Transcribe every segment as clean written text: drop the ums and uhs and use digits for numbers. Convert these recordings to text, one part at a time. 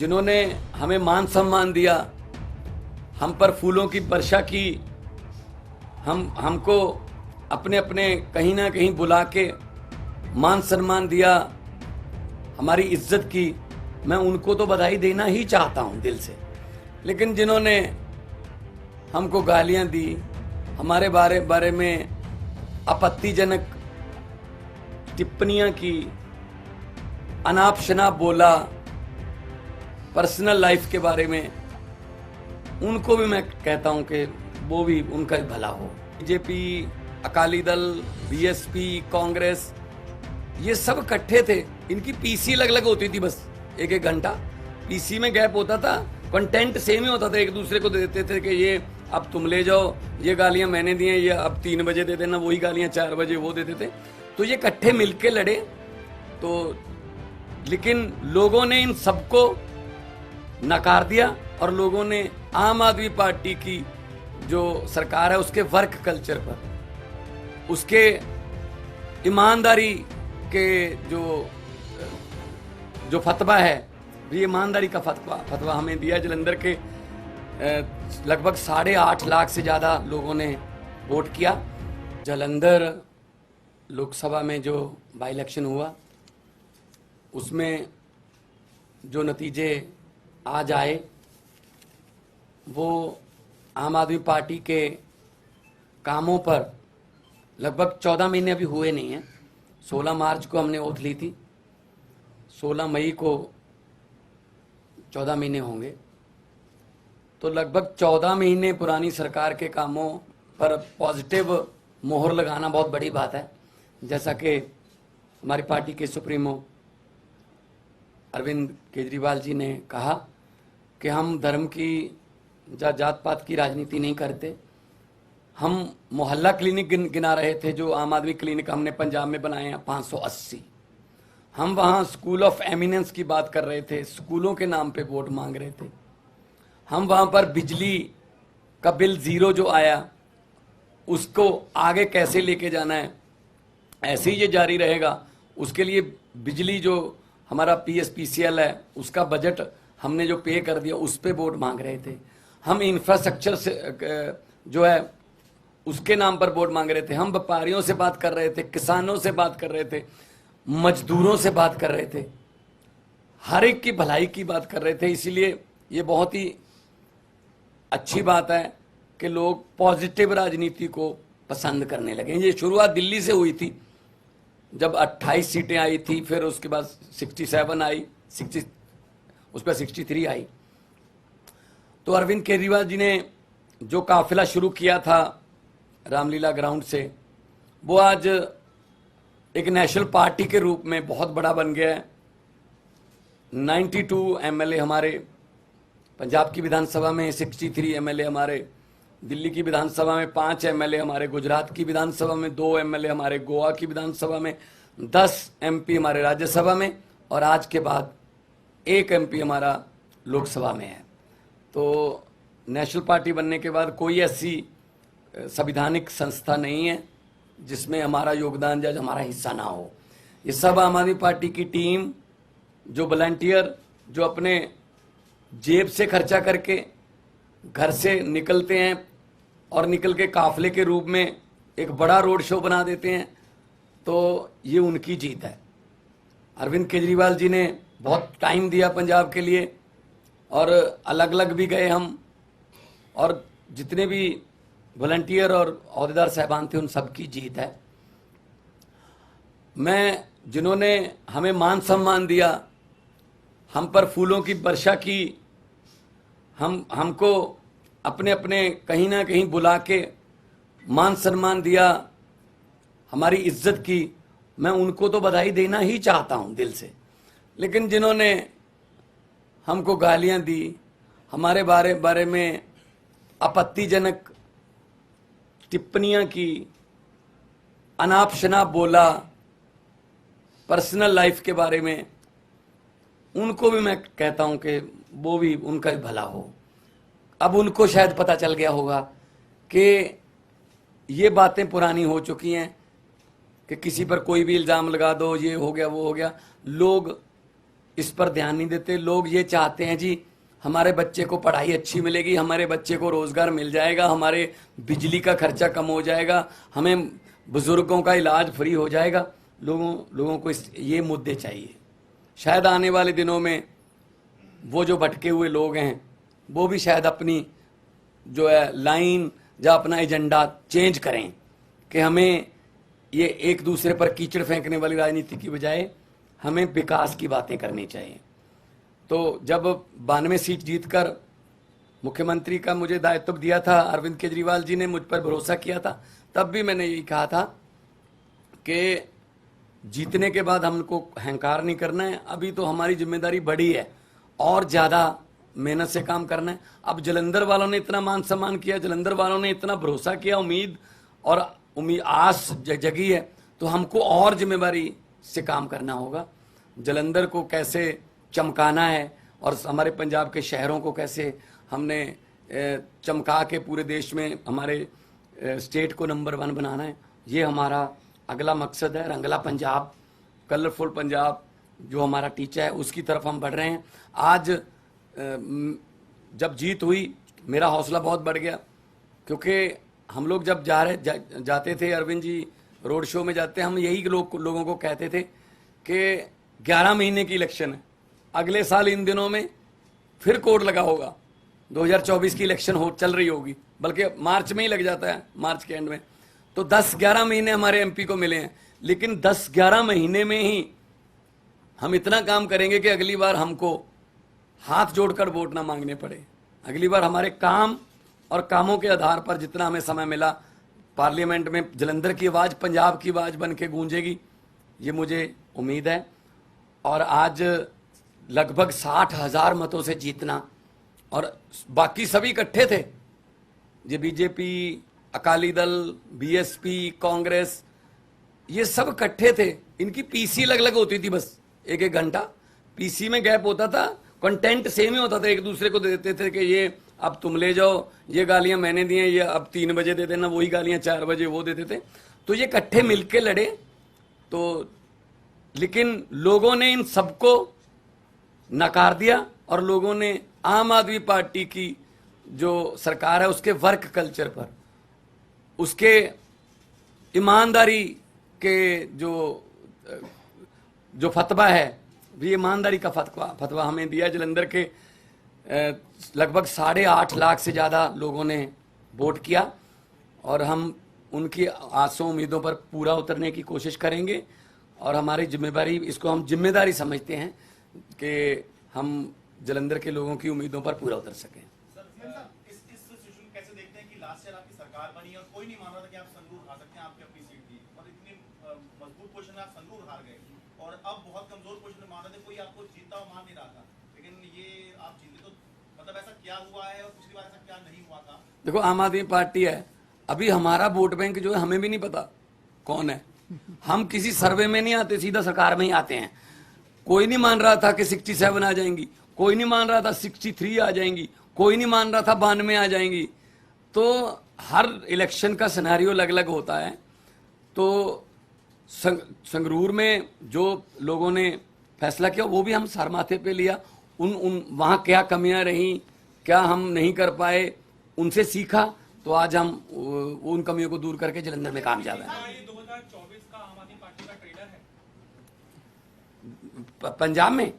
जिन्होंने हमें मान सम्मान दिया, हम पर फूलों की वर्षा की, हमको अपने अपने कहीं ना कहीं बुला के मान सम्मान दिया, हमारी इज्जत की, मैं उनको तो बधाई देना ही चाहता हूं दिल से। लेकिन जिन्होंने हमको गालियां दी, हमारे बारे में आपत्तिजनक टिप्पणियां की, अनाप शनाप बोला, पर्सनल लाइफ के बारे में, उनको भी मैं कहता हूं कि वो भी उनका भी भला हो। बीजेपी, अकाली दल, बीएसपी, कांग्रेस, ये सब इकट्ठे थे। इनकी पीसी अलग अलग होती थी, बस एक एक घंटा पीसी में गैप होता था, कंटेंट सेम ही होता था, एक दूसरे को दे देते थे कि ये अब तुम ले जाओ, ये गालियां मैंने दी हैं, ये अब 3 बजे दे देना, वही गालियां 4 बजे वो देते थे। तो ये इकट्ठे मिलके लड़े। तो लेकिन लोगों ने इन सबको नकार दिया और लोगों ने आम आदमी पार्टी की जो सरकार है उसके वर्क कल्चर पर, उसके ईमानदारी के जो फतवा है, ये ईमानदारी का फतवा हमें दिया। जलंधर के लगभग 8.5 लाख से ज़्यादा लोगों ने वोट किया। जलंधर लोकसभा में जो बाई इलेक्शन हुआ उसमें जो नतीजे आज आए वो आम आदमी पार्टी के कामों पर लगभग 14 महीने अभी हुए नहीं हैं। 16 मार्च को हमने ओथ ली थी, 16 मई को 14 महीने होंगे। तो लगभग 14 महीने पुरानी सरकार के कामों पर पॉजिटिव मोहर लगाना बहुत बड़ी बात है। जैसा कि हमारी पार्टी के सुप्रीमो अरविंद केजरीवाल जी ने कहा कि हम धर्म की जात पात की राजनीति नहीं करते। हम मोहल्ला क्लिनिक गिना रहे थे, जो आम आदमी क्लिनिक हमने पंजाब में बनाए हैं 580। हम वहाँ स्कूल ऑफ एमिनेंस की बात कर रहे थे, स्कूलों के नाम पे वोट मांग रहे थे। हम वहाँ पर बिजली का बिल 0 जो आया उसको आगे कैसे लेके जाना है, ऐसे ही ये जारी रहेगा, उसके लिए बिजली जो हमारा पीएसपीसीएल है उसका बजट हमने जो पे कर दिया उस पे वोट मांग रहे थे। हम इंफ्रास्ट्रक्चर से जो है उसके नाम पर वोट मांग रहे थे। हम व्यापारियों से बात कर रहे थे, किसानों से बात कर रहे थे, मजदूरों से बात कर रहे थे, हर एक की भलाई की बात कर रहे थे। इसीलिए ये बहुत ही अच्छी बात है कि लोग पॉजिटिव राजनीति को पसंद करने लगे। ये शुरुआत दिल्ली से हुई थी, जब 28 सीटें आई थी, फिर उसके बाद 67 आई, 60 उस पर 63 आई। तो अरविंद केजरीवाल जी ने जो काफिला शुरू किया था रामलीला ग्राउंड से, वो आज एक नेशनल पार्टी के रूप में बहुत बड़ा बन गया है। 92 एमएलए हमारे पंजाब की विधानसभा में, 63 एमएलए हमारे दिल्ली की विधानसभा में, 5 एमएलए हमारे गुजरात की विधानसभा में, 2 एमएलए हमारे गोवा की विधानसभा में, 10 एमपी हमारे राज्यसभा में, और आज के बाद 1 एमपी हमारा लोकसभा में है। तो नेशनल पार्टी बनने के बाद कोई ऐसी संवैधानिक संस्था नहीं है जिसमें हमारा योगदान या हमारा हिस्सा ना हो। ये सब आम आदमी पार्टी की टीम, जो वॉलंटियर, जो अपने जेब से खर्चा करके घर से निकलते हैं और निकल के काफिले के रूप में एक बड़ा रोड शो बना देते हैं, तो ये उनकी जीत है। अरविंद केजरीवाल जी ने बहुत टाइम दिया पंजाब के लिए, और अलग अलग भी गए हम, और जितने भी वॉलंटियर और अहदेदार साहबान थे उन सब की जीत है। जिन्होंने हमें मान सम्मान दिया, हम पर फूलों की वर्षा की, हमको अपने अपने कहीं ना कहीं बुला के मान सम्मान दिया, हमारी इज्जत की, मैं उनको तो बधाई देना ही चाहता हूं दिल से। लेकिन जिन्होंने हमको गालियां दी, हमारे बारे में आपत्तिजनक टिप्पणियां की, अनाप शनाप बोला, पर्सनल लाइफ के बारे में, उनको भी मैं कहता हूं कि वो भी उनका भी भला हो। अब उनको शायद पता चल गया होगा कि ये बातें पुरानी हो चुकी हैं कि किसी पर कोई भी इल्ज़ाम लगा दो, ये हो गया वो हो गया। लोग इस पर ध्यान नहीं देते। लोग ये चाहते हैं जी हमारे बच्चे को पढ़ाई अच्छी मिलेगी, हमारे बच्चे को रोजगार मिल जाएगा, हमारे बिजली का खर्चा कम हो जाएगा, हमें बुजुर्गों का इलाज फ्री हो जाएगा। लोगों को ये मुद्दे चाहिए। शायद आने वाले दिनों में वो जो भटके हुए लोग हैं वो भी शायद अपनी जो है लाइन या अपना एजेंडा चेंज करें कि हमें ये एक दूसरे पर कीचड़ फेंकने वाली राजनीति की बजाय हमें विकास की बातें करनी चाहिए। तो जब 92 सीट जीतकर मुख्यमंत्री का मुझे दायित्व दिया था, अरविंद केजरीवाल जी ने मुझ पर भरोसा किया था, तब भी मैंने यही कहा था कि जीतने के बाद हमको अहंकार नहीं करना है, अभी तो हमारी जिम्मेदारी बड़ी है और ज़्यादा मेहनत से काम करना है। अब जलंधर वालों ने इतना मान सम्मान किया, जलंधर वालों ने इतना भरोसा किया, उम्मीद आस जगी है, तो हमको और जिम्मेदारी से काम करना होगा। जलंधर को कैसे चमकाना है और हमारे पंजाब के शहरों को कैसे हमने चमका के पूरे देश में हमारे स्टेट को नंबर 1 बनाना है, ये हमारा अगला मकसद है। रंगला पंजाब, कलरफुल पंजाब जो हमारा टीचा है, उसकी तरफ हम बढ़ रहे हैं। आज जब जीत हुई मेरा हौसला बहुत बढ़ गया, क्योंकि हम लोग जब जाते थे, अरविंद जी रोड शो में जाते, हम यही लोगों को कहते थे कि 11 महीने की इलेक्शन है, अगले साल इन दिनों में फिर कोड लगा होगा, 2024 की इलेक्शन चल रही होगी, बल्कि मार्च में ही लग जाता है, मार्च के एंड में। तो 10-11 महीने हमारे एमपी को मिले हैं, लेकिन 10-11 महीने में ही हम इतना काम करेंगे कि अगली बार हमको हाथ जोड़कर वोट ना मांगने पड़े। अगली बार हमारे काम और कामों के आधार पर जितना हमें समय मिला, पार्लियामेंट में जलंधर की आवाज़ पंजाब की आवाज़ बन के गूंजेगी, ये मुझे उम्मीद है। और आज लगभग 60,000 मतों से जीतना, और बाकी सभी इकट्ठे थे, ये बीजेपी, अकाली दल, बीएसपी, कांग्रेस, ये सब इकट्ठे थे। इनकी पीसी अलग अलग होती थी, बस एक घंटा पीसी में गैप होता था, कंटेंट सेम ही होता था, एक दूसरे को दे देते थे कि ये अब तुम ले जाओ, ये गालियां मैंने दी हैं, ये अब 3 बजे दे देना, वही गालियां 4 बजे वो देते थे। तो ये इकट्ठे मिलके लड़े। तो लेकिन लोगों ने इन सबको नकार दिया और लोगों ने आम आदमी पार्टी की जो सरकार है उसके वर्क कल्चर पर, उसके ईमानदारी के जो फतवा है, ये ईमानदारी का फतवा हमें दिया। जलंधर के लगभग 8.5 लाख से ज़्यादा लोगों ने वोट किया और हम उनकी आसों उम्मीदों पर पूरा उतरने की कोशिश करेंगे। और हमारी जिम्मेदारी, इसको हम जिम्मेदारी समझते हैं कि हम जलंधर के लोगों की उम्मीदों पर पूरा उतर सकें। इस सिचुएशन कैसे देखते हैं कि लास्ट ईयर आपकी सरकार बनी और कोई नहीं मान रहा था कि आप संगरूर हार सकते हैं, आपकी अपनी सीट थी और इतनी मजबूत पोजीशन में आप संगरूर हार गए, और अब बहुत कमजोर पोजीशन में मान रहे थे, कोई आपको जीतता हुआ मान नहीं रहा था, लेकिन ये आप जीते, तो मतलब ऐसा क्या हुआ है और पिछली बार ऐसा क्या नहीं हुआ था? देखो, आम आदमी पार्टी है, अभी हमारा वोट बैंक जो है हमें भी नहीं पता कौन है। हम किसी सर्वे में नहीं आते, सीधा सरकार में ही आते हैं। कोई नहीं मान रहा था कि 67 आ जाएंगी, कोई नहीं मान रहा था 63 आ जाएंगी, कोई नहीं मान रहा था 92 आ जाएंगी। तो हर इलेक्शन का सिनेरियो अलग अलग होता है। तो संगरूर में जो लोगों ने फैसला किया वो भी हम सर माथे पे लिया। वहाँ क्या कमियां रहीं, क्या हम नहीं कर पाए, उनसे सीखा, तो आज हम उन कमियों को दूर करके जलंधर में कामयाब हैं। 2024 का आम आदमी पार्टी का ट्रेलर है पंजाब में,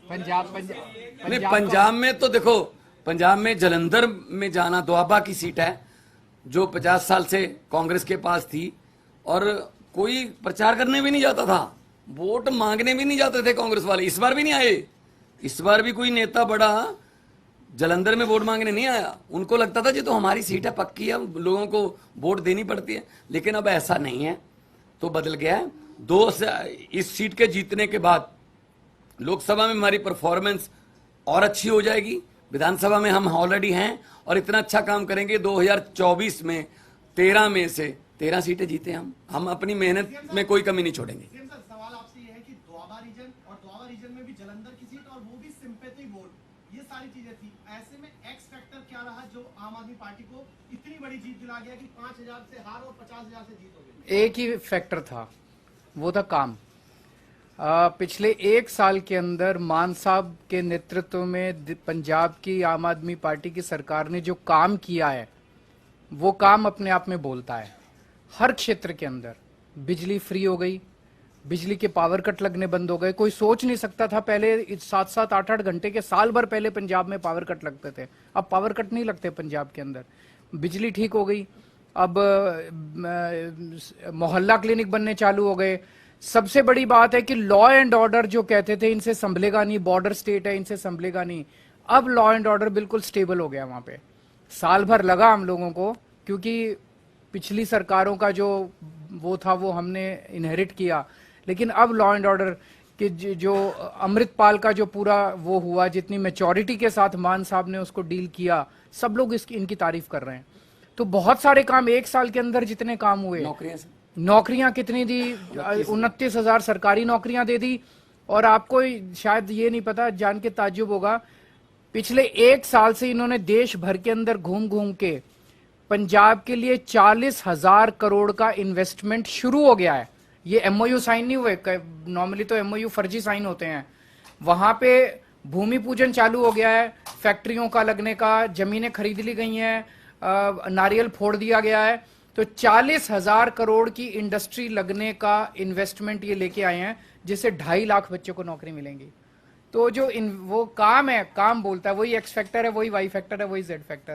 नहीं पंजाब में तो देखो, पंजाब में जलंधर में जाना दोआबा की सीट है जो 50 साल से कांग्रेस के पास थी, और कोई प्रचार करने भी नहीं जाता था, वोट मांगने भी नहीं जाते थे कांग्रेस वाले। इस बार भी नहीं आए, इस बार भी कोई नेता बड़ा जलंधर में वोट मांगने नहीं आया। उनको लगता था जी तो हमारी सीट है, पक्की है, लोगों को वोट देनी पड़ती है। लेकिन अब ऐसा नहीं है, तो बदल गया है। इस सीट के जीतने के बाद लोकसभा में हमारी परफॉर्मेंस और अच्छी हो जाएगी, विधानसभा में हम ऑलरेडी हैं और इतना अच्छा काम करेंगे। 2024 में 13 में से 13 सीटें जीते हम अपनी मेहनत में कोई कमी नहीं छोड़ेंगे। सवाल आपसे ये है कि दोआबा रीजन, और दोआबा रीजन में भी जलंधर की सीट और वो भी सिंपैथी वोट, ये सारी चीजें थी। ऐसे में एक्स फैक्टर क्या रहा जो आम आदमी पार्टी को इतनी बड़ी जीत दिला गया कि 5,000 से हार और 50,000 से जीत हो गई? एक ही फैक्टर था, वो था काम। पिछले एक साल के अंदर मान साहब के नेतृत्व में पंजाब की आम आदमी पार्टी की सरकार ने जो काम किया है वो काम अपने आप में बोलता है। हर क्षेत्र के अंदर बिजली फ्री हो गई, बिजली के पावर कट लगने बंद हो गए। कोई सोच नहीं सकता था पहले 7-7, 8-8 घंटे के, साल भर पहले पंजाब में पावर कट लगते थे, अब पावर कट नहीं लगते पंजाब के अंदर। बिजली ठीक हो गई, अब मोहल्ला क्लिनिक बनने चालू हो गए। सबसे बड़ी बात है कि लॉ एंड ऑर्डर जो कहते थे इनसे संभलेगा नहीं, बॉर्डर स्टेट है इनसे संभलेगा नहीं, अब लॉ एंड ऑर्डर बिल्कुल स्टेबल हो गया वहां पे। साल भर लगा हम लोगों को, क्योंकि पिछली सरकारों का जो वो था वो हमने इनहेरिट किया, लेकिन अब लॉ एंड ऑर्डर के जो अमृतपाल का जो पूरा वो हुआ, जितनी मैच्योरिटी के साथ मान साहब ने उसको डील किया, सब लोग इनकी तारीफ कर रहे हैं। तो बहुत सारे काम एक साल के अंदर जितने काम हुए, नौकरियां कितनी दी, 29,000 सरकारी नौकरियां दे दी। और आपको शायद ये नहीं पता, जान के ताज्जुब होगा, पिछले एक साल से इन्होंने देश भर के अंदर घूम घूम के पंजाब के लिए 40,000 करोड़ का इन्वेस्टमेंट शुरू हो गया है। ये एमओयू साइन नहीं हुए, नॉर्मली तो एमओयू फर्जी साइन होते हैं। वहां पे भूमि पूजन चालू हो गया है, फैक्ट्रियों का लगने का, जमीनें खरीद ली गई हैं, नारियल फोड़ दिया गया है। तो 40,000 करोड़ की इंडस्ट्री लगने का इन्वेस्टमेंट ये लेके आए हैं, जिससे 2.5 लाख बच्चों को नौकरी मिलेंगी। तो जो वो काम है, काम बोलता है, वही एक्स फैक्टर है, वही वाई फैक्टर है, वही जेड फैक्टर है।